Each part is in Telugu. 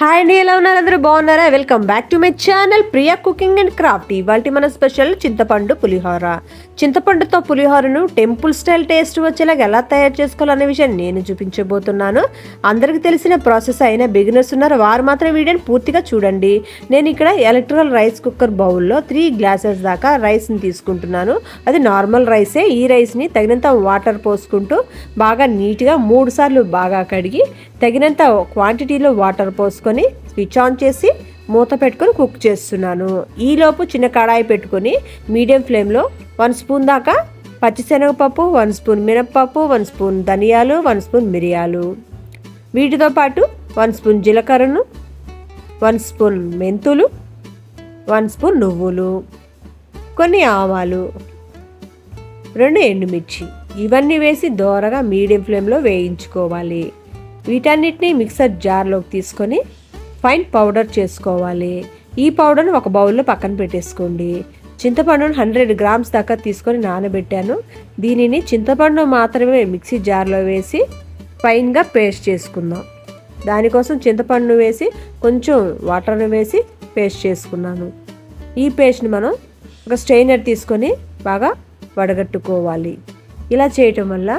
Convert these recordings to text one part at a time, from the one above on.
హాయ్ అండి, ఎలా ఉన్నారు? అందరూ బాగున్నారా? Welcome back to my channel Priya cooking and craft. ఇవాళ మన స్పెషల్ చింతపండు పులిహోర. చింతపండుతో పులిహోరను టెంపుల్ స్టైల్ టేస్ట్ వచ్చేలాగా ఎలా తయారు చేసుకోవాలనే విషయాన్ని నేను చూపించబోతున్నాను. అందరికీ తెలిసిన ప్రాసెస్ అయినా బిగినర్స్ ఉన్నారు, వారు మాత్రం వీడియోని పూర్తిగా చూడండి. నేను ఇక్కడ ఎలక్ట్రికల్ రైస్ కుక్కర్ బౌల్లో 3 గ్లాసెస్ దాకా రైస్ని తీసుకుంటున్నాను. అది నార్మల్ రైసే. ఈ రైస్ని తగినంత వాటర్ పోసుకుంటూ బాగా నీట్గా 3 సార్లు బాగా కడిగి తగినంత క్వాంటిటీలో వాటర్ పోసుకొని స్విచ్ ఆన్ చేసి మూత పెట్టుకొని కుక్ చేస్తున్నాను. ఈలోపు చిన్న కడాయి పెట్టుకొని మీడియం ఫ్లేమ్లో 1 స్పూన్ దాకా పచ్చిశనగపప్పు, 1 స్పూన్ మినప్పప్పు, 1 స్పూన్ ధనియాలు, 1 స్పూన్ మిరియాలు, వీటితో పాటు 1 స్పూన్ జీలకర్రను, 1 స్పూన్ మెంతులు, 1 స్పూన్ నువ్వులు, కొన్ని ఆవాలు, 2 ఎండుమిర్చి, ఇవన్నీ వేసి దోరగా మీడియం ఫ్లేమ్లో వేయించుకోవాలి. వీటన్నిటిని మిక్సర్ జార్లోకి తీసుకొని ఫైన్ పౌడర్ చేసుకోవాలి. ఈ పౌడర్ని ఒక బౌల్లో పక్కన పెట్టేసుకోండి. చింతపండును 100 గ్రామ్స్ దాకా తీసుకొని నానబెట్టాను. దీనిని చింతపండు మాత్రమే మిక్సీ జార్లో వేసి ఫైన్గా పేస్ట్ చేసుకుందాం. దానికోసం చింతపండు వేసి కొంచెం వాటర్ని వేసి పేస్ట్ చేసుకున్నాను. ఈ పేస్ట్ని మనం ఒక స్ట్రైనర్ తీసుకొని బాగా వడగట్టుకోవాలి. ఇలా చేయటం వల్ల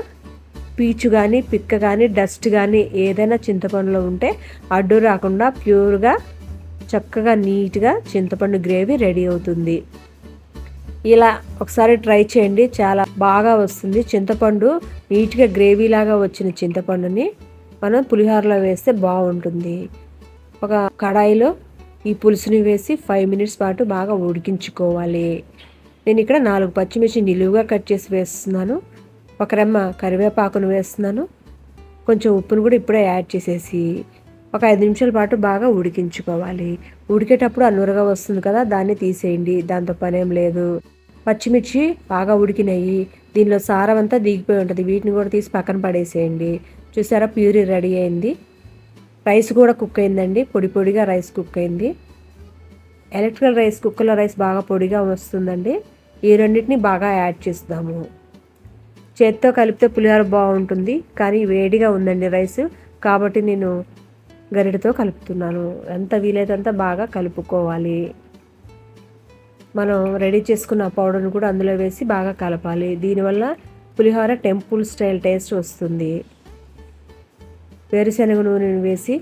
పీచు కానీ పిక్క కానీ డస్ట్ కానీ ఏదైనా చింతపండులో ఉంటే అడ్డు రాకుండా ప్యూర్గా చక్కగా నీట్గా చింతపండు గ్రేవీ రెడీ అవుతుంది. ఇలా ఒకసారి ట్రై చేయండి, చాలా బాగా వస్తుంది. చింతపండు నీట్గా గ్రేవీ లాగా వచ్చిన చింతపండుని మనం పులిహోరలో వేస్తే బాగుంటుంది. ఒక కడాయిలో ఈ పులుసుని వేసి 5 మినిట్స్ పాటు బాగా ఉడికించుకోవాలి. నేను ఇక్కడ 4 పచ్చిమిర్చి నిలువుగా కట్ చేసి వేస్తున్నాను. ఒక రెమ్మ కరివేపాకును వేస్తున్నాను. కొంచెం ఉప్పును కూడా ఇప్పుడే యాడ్ చేసేసి ఒక 5 నిమిషాల పాటు బాగా ఉడికించుకోవాలి. ఉడికేటప్పుడు అన్నురగా వస్తుంది కదా, దాన్ని తీసేయండి, దాంతో పనేం లేదు. పచ్చిమిర్చి బాగా ఉడికినాయి, దీనిలో సారం అంతా దిగిపోయి ఉంటుంది, వీటిని కూడా తీసి పక్కన పడేసేయండి. చూసారా, ప్యూరీ రెడీ అయింది. రైస్ కూడా కుక్ అయిందండి, పొడి పొడిగా రైస్ కుక్ అయింది. ఎలక్ట్రికల్ రైస్ కుక్కర్లో రైస్ బాగా పొడిగా వస్తుందండి. ఈ రెండింటిని బాగా యాడ్ చేస్తాము. చేత్తో కలిపితే పులిహోర బాగుంటుంది, కానీ వేడిగా ఉందండి రైస్, కాబట్టి నేను గరిటెతో కలుపుతున్నాను. ఎంత వీలైతే అంత బాగా కలుపుకోవాలి. మనం రెడీ చేసుకున్న పౌడర్ను కూడా అందులో వేసి బాగా కలపాలి. దీనివల్ల పులిహోర టెంపుల్ స్టైల్ టేస్ట్ వస్తుంది. వేరుశనగ నూనెను వేసి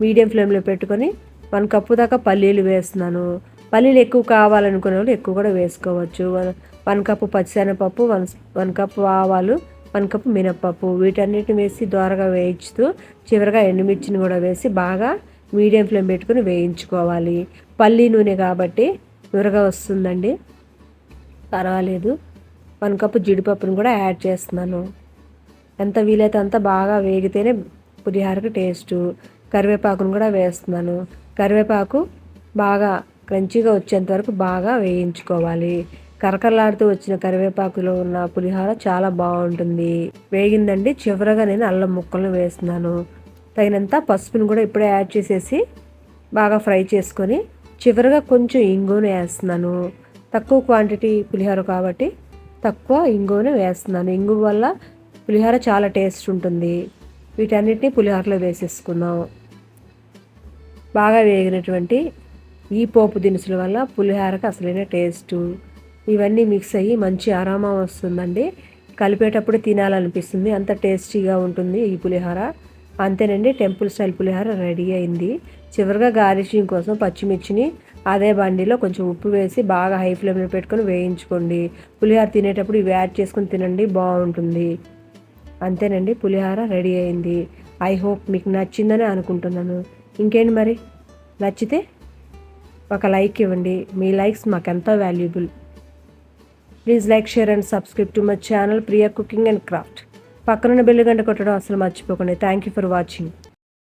మీడియం ఫ్లేమ్లో పెట్టుకొని 1 కప్పు దాకా పల్లీలు వేస్తున్నాను. పల్లీలు ఎక్కువ కావాలనుకునే వాళ్ళు ఎక్కువ కూడా వేసుకోవచ్చు. 1 కప్పు పచ్చిశనగపప్పు, 1 కప్పు ఆవాలు, 1 కప్పు మినప్పప్పు, వీటన్నిటిని వేసి దోరగా వేయించుతూ చివరిగా ఎండుమిర్చిని కూడా వేసి బాగా మీడియం ఫ్లేమ్ పెట్టుకుని వేయించుకోవాలి. పల్లీ నూనె కాబట్టి నురగా వస్తుందండి, పర్వాలేదు. 1 కప్పు జీడిపప్పును కూడా యాడ్ చేస్తున్నాను. ఎంత వీలైతే అంత బాగా వేగితేనే పులిహోరకి టేస్టు. కరివేపాకును కూడా వేస్తున్నాను. కరివేపాకు బాగా క్రంచీగా వచ్చేంత వరకు బాగా వేయించుకోవాలి. కరకరలాడుతూ వచ్చిన కరివేపాకులో ఉన్న పులిహోర చాలా బాగుంటుంది. వేగిందండి. చివరగా నేను అల్లం ముక్కలను వేస్తున్నాను. తగినంత పసుపును కూడా ఇప్పుడే యాడ్ చేసేసి బాగా ఫ్రై చేసుకొని చివరగా కొంచెం ఇంగువను వేస్తున్నాను. తక్కువ క్వాంటిటీ పులిహోర కాబట్టి తక్కువ ఇంగువను వేస్తున్నాను. ఇంగువ వల్ల పులిహోర చాలా టేస్ట్ ఉంటుంది. వీటన్నిటిని పులిహోరలో వేసేసుకుందాం. బాగా వేగినటువంటి ఈ పోపు దినుసుల వల్ల పులిహోరకి అసలైన టేస్టు. ఇవన్నీ మిక్స్ అయ్యి మంచి అరోమా వస్తుందండి. కలిపేటప్పుడు తినాలనిపిస్తుంది, అంత టేస్టీగా ఉంటుంది ఈ పులిహోర. అంతేనండి, టెంపుల్ స్టైల్ పులిహోర రెడీ అయింది. చివరిగా గార్నిషింగ్ కోసం పచ్చిమిర్చిని అదే బండిలో కొంచెం ఉప్పు వేసి బాగా హై ఫ్లేమ్లో పెట్టుకొని వేయించుకోండి. పులిహోర తినేటప్పుడు ఇవి యాడ్ చేసుకొని తినండి, బాగుంటుంది. అంతేనండి, పులిహోర రెడీ అయింది. ఐ హోప్ మీకు నచ్చిందని అనుకుంటున్నాను. ఇంకేంటి మరి, నచ్చితే ఒక లైక్ ఇవ్వండి. మీ లైక్స్ మాకెంతో valuable. Please like, share and subscribe to my channel Priya cooking and craft. పక్కనున్న బెల్ గంట కొట్టడం అసలు మర్చిపోకండి. Thank you for watching.